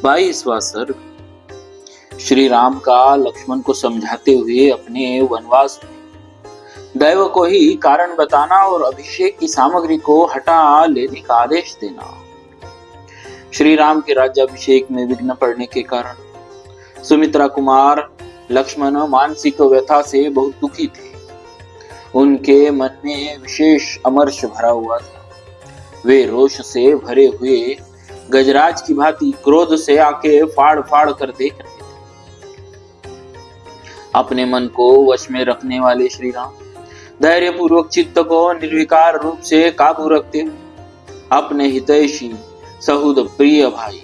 22वां सर्ग। श्री राम का लक्ष्मण को समझाते हुए अपने वनवास में दैव को ही कारण बताना और अभिषेक की सामग्री को हटा लेने का आदेश देना। श्री राम के राज्याभिषेक में विघ्न पड़ने के कारण सुमित्रा कुमार लक्ष्मण मानसिक व्यथा से बहुत दुखी थे। उनके मन में विशेष अमर्ष भरा हुआ था। वे रोष से भरे हुए गजराज की भांति क्रोध से आके फाड़ फाड़ कर देख रहे थे। अपने मन को वश में रखने वाले श्री राम धैर्य पूर्वक चित्त को निर्विकार रूप से काबू रखते हुए अपने हितैषी सहुद प्रिय भाई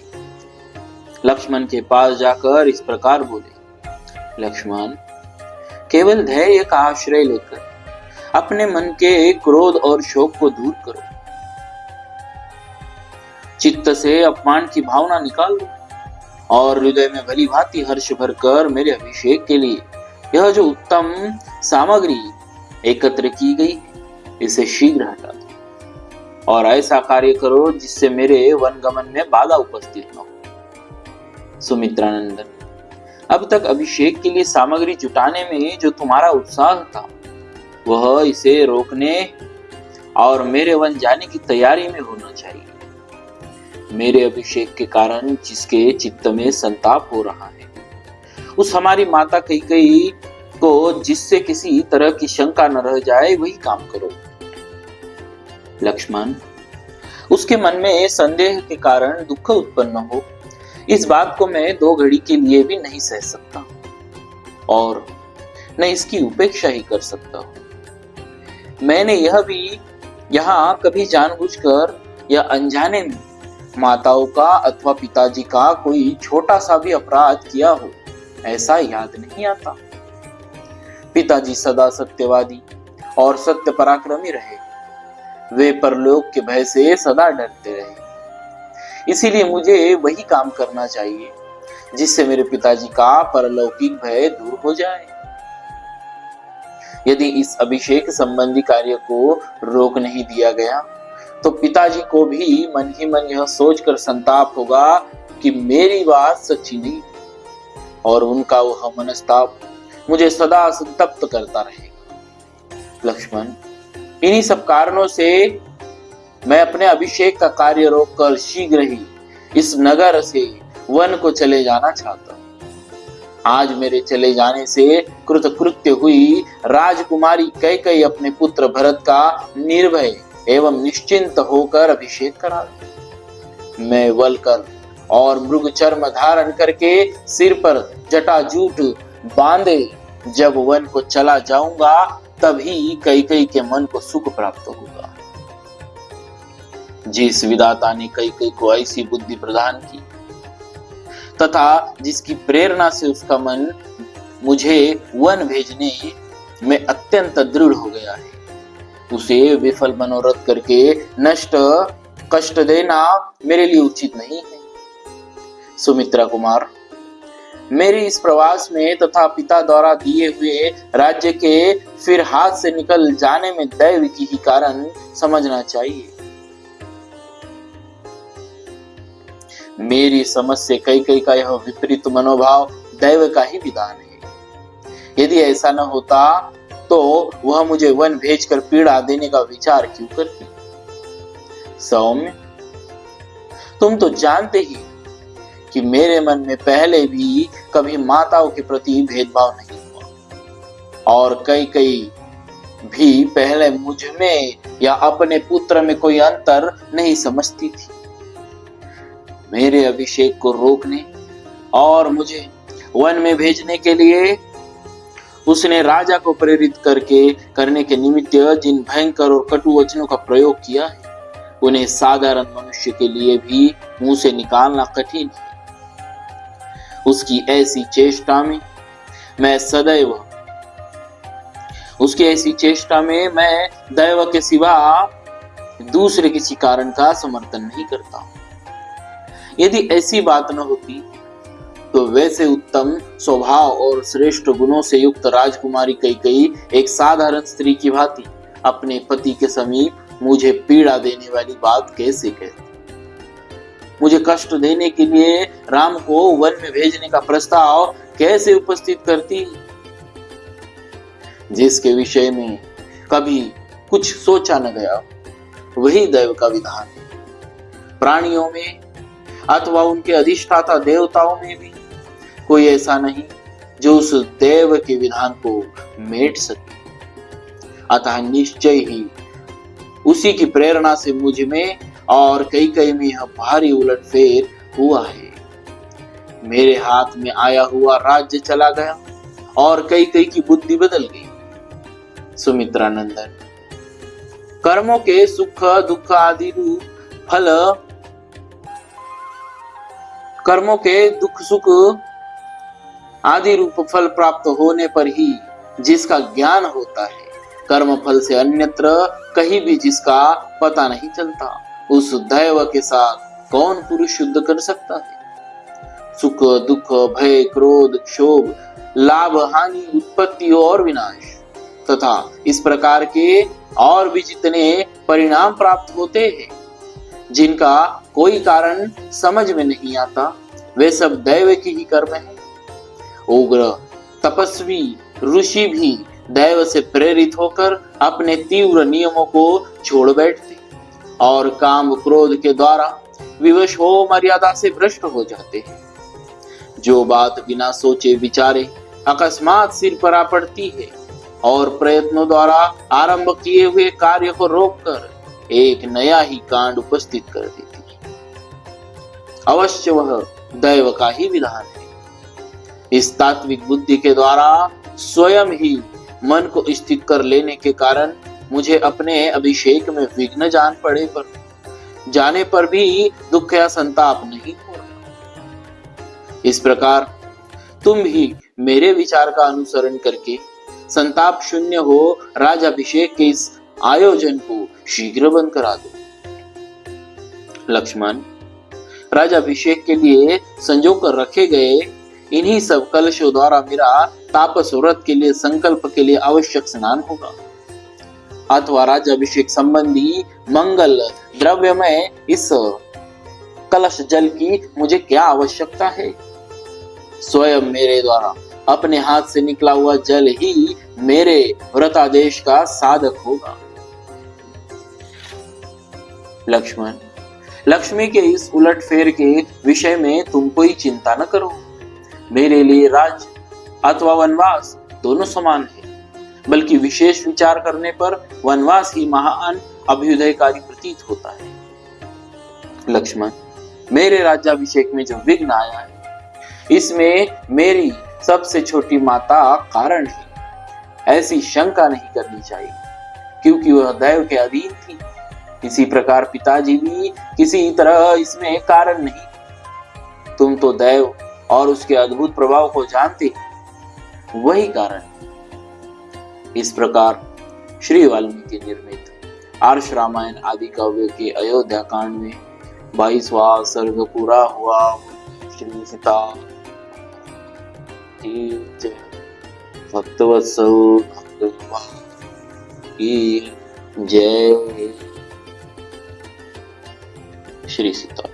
लक्ष्मण के पास जाकर इस प्रकार बोले, लक्ष्मण, केवल धैर्य का आश्रय लेकर अपने मन के क्रोध और शोक को दूर करो। चित्त से अपमान की भावना निकाल दो और हृदय में भली भांति हर्ष भरकर मेरे अभिषेक के लिए यह जो उत्तम सामग्री एकत्र की गई इसे शीघ्र हटा दो और ऐसा कार्य करो जिससे मेरे वनगमन में बाधा उपस्थित न हो। सुमित्रानंदन, अब तक अभिषेक के लिए सामग्री जुटाने में जो तुम्हारा उत्साह था वह इसे रोकने और मेरे वन जाने की तैयारी में होना चाहिए। मेरे अभिषेक के कारण जिसके चित्त में संताप हो रहा है उस हमारी माता कैकेयी को जिससे किसी तरह की शंका न रह जाए वही काम करो। लक्ष्मण, उसके मन में संदेह के कारण दुख उत्पन्न हो इस बात को मैं 2 घड़ी के लिए भी नहीं सह सकता और न इसकी उपेक्षा ही कर सकता हूं। मैंने यह भी यहाँ कभी जानबूझकर या अनजाने में माताओं का अथवा पिताजी का कोई छोटा सा भी अपराध किया हो ऐसा याद नहीं आता। पिताजी सदा सत्यवादी और सत्य पराक्रमी रहे। वे परलोक के भय से सदा डरते रहे। इसीलिए मुझे वही काम करना चाहिए जिससे मेरे पिताजी का परलौकिक भय दूर हो जाए। यदि इस अभिषेक संबंधी कार्य को रोक नहीं दिया गया तो पिताजी को भी मन ही मन यह सोचकर संताप होगा कि मेरी बात सच्ची नहीं और उनका वह मनस्ताप मुझे सदा संतप्त करता रहेगा। लक्ष्मण, इन्हीं सब कारणों से मैं अपने अभिषेक का कार्य रोककर शीघ्र ही इस नगर से वन को चले जाना चाहता हूं। आज मेरे चले जाने से कृतकृत्य हुई राजकुमारी कैकेयी अपने पुत्र भरत का निर्भय एवं निश्चिंत होकर अभिषेक करा दे। मैं वलकर और मृग चर्म धारण करके सिर पर जटाजूट बांधे जब वन को चला जाऊंगा तभी कैकेयी के मन को सुख प्राप्त होगा। जिस विधाता ने कैकेयी को ऐसी बुद्धि प्रदान की तथा जिसकी प्रेरणा से उसका मन मुझे वन भेजने में अत्यंत दृढ़ हो गया है उसे विफल मनोरथ करके नष्ट कष्ट देना मेरे लिए उचित नहीं है। सुमित्रा कुमार, मेरे इस प्रवास में तथा पिता द्वारा दिए हुए राज्य के फिर हाथ से निकल जाने में दैव की ही कारण समझना चाहिए। मेरी समझ से कैकेयी का यह विपरीत मनोभाव दैव का ही विधान है। यदि ऐसा न होता तो वह मुझे वन भेजकर पीड़ा देने का विचार क्यों करती। सौम्य, तुम तो जानते ही कि मेरे मन में पहले भी कभी माताओं के प्रति भेदभाव नहीं हुआ और कैकेयी भी पहले मुझ में या अपने पुत्र में कोई अंतर नहीं समझती थी। मेरे अभिषेक को रोकने और मुझे वन में भेजने के लिए उसने राजा को प्रेरित करने के निमित्त जिन भयंकर और कटु वचनों का प्रयोग किया है उन्हें साधारण मनुष्य के लिए भी मुंह से निकालना कठिन है। उसकी ऐसी चेष्टा में मैं दैव के सिवा दूसरे किसी कारण का समर्थन नहीं करता। यदि ऐसी बात न होती तो वैसे उत्तम स्वभाव और श्रेष्ठ गुणों से युक्त राजकुमारी कैकेयी एक साधारण स्त्री की भांति अपने पति के समीप मुझे पीड़ा देने वाली बात कैसे कहती। मुझे कष्ट देने के लिए राम को वन में भेजने का प्रस्ताव कैसे उपस्थित करती, जिसके विषय में कभी कुछ सोचा न गया, वही दैव का विधान है। प्राणियों में अथवा उनके अधिष्ठाता देवताओं में भी कोई ऐसा नहीं जो उस देव के विधान को मेट सके। अतः निश्चय ही उसी की प्रेरणा से मुझ में और कई में यह भारी उलटफेर हुआ है। मेरे हाथ में आया हुआ राज्य चला गया और कई की बुद्धि बदल गई। सुमित्रा नंदन, कर्मों के सुख दुख आदि रूप फल, कर्मों के दुख सुख आदि रूप फल प्राप्त होने पर ही जिसका ज्ञान होता है, कर्म फल से अन्यत्र कहीं भी जिसका पता नहीं चलता, उस दैव के साथ कौन पुरुष युद्ध कर सकता है। सुख दुख भय क्रोध क्षोभ लाभ हानि उत्पत्ति और विनाश तथा इस प्रकार के और भी जितने परिणाम प्राप्त होते हैं, जिनका कोई कारण समझ में नहीं आता, वे सब दैव की ही कर्म है। उग्र तपस्वी ऋषि भी दैव से प्रेरित होकर अपने तीव्र नियमों को छोड़ बैठते और काम क्रोध के द्वारा विवश हो मर्यादा से भ्रष्ट हो जाते हैं। जो बात बिना सोचे विचारे अकस्मात सिर पर आ पड़ती है और प्रयत्नों द्वारा आरंभ किए हुए कार्य को रोककर एक नया ही कांड उपस्थित कर देती है, अवश्य वह दैव का ही विधान है। इस तात्विक बुद्धि के द्वारा स्वयं ही मन को स्थित कर लेने के कारण मुझे अपने अभिषेक में विघ्न जाने पर भी दुख या संताप नहीं हो रहा। इस प्रकार तुम भी मेरे विचार का अनुसरण करके संताप शून्य हो राजाभिषेक के इस आयोजन को शीघ्र बंद करा दो। लक्ष्मण, राजाभिषेक के लिए संजो कर रखे गए इन्हीं सब कलशों द्वारा मेरा तापस व्रत के लिए संकल्प के लिए आवश्यक स्नान होगा, अथवा राज्याभिषेक संबंधी मंगल द्रव्य में इस कलश जल की मुझे क्या आवश्यकता है। स्वयं मेरे द्वारा अपने हाथ से निकला हुआ जल ही मेरे व्रतादेश का साधक होगा। लक्ष्मण, लक्ष्मी के इस उलटफेर के विषय में तुम कोई चिंता न करो। मेरे लिए राज्य अथवा वनवास दोनों समान है, बल्कि विशेष विचार करने पर वनवास ही महान अभ्युदयकारी प्रतीत होता है। लक्ष्मण, मेरे राज्याभिषेक में जो विघ्न आया है, इसमें मेरी सबसे छोटी माता कारण है, ऐसी शंका नहीं करनी चाहिए, क्योंकि वह दैव के अधीन थी। इसी प्रकार पिताजी भी किसी तरह इसमें कारण नहीं। तुम तो दैव और उसके अद्भुत प्रभाव को जानते हैं, वही कारण है। इस प्रकार श्री वाल्मीकि निर्मित आर्ष रामायण आदि काव्य के अयोध्या कांड में 22वां सर्ग पूरा हुआ। श्री सीता भक्तवत्सल की जय। श्री सीता।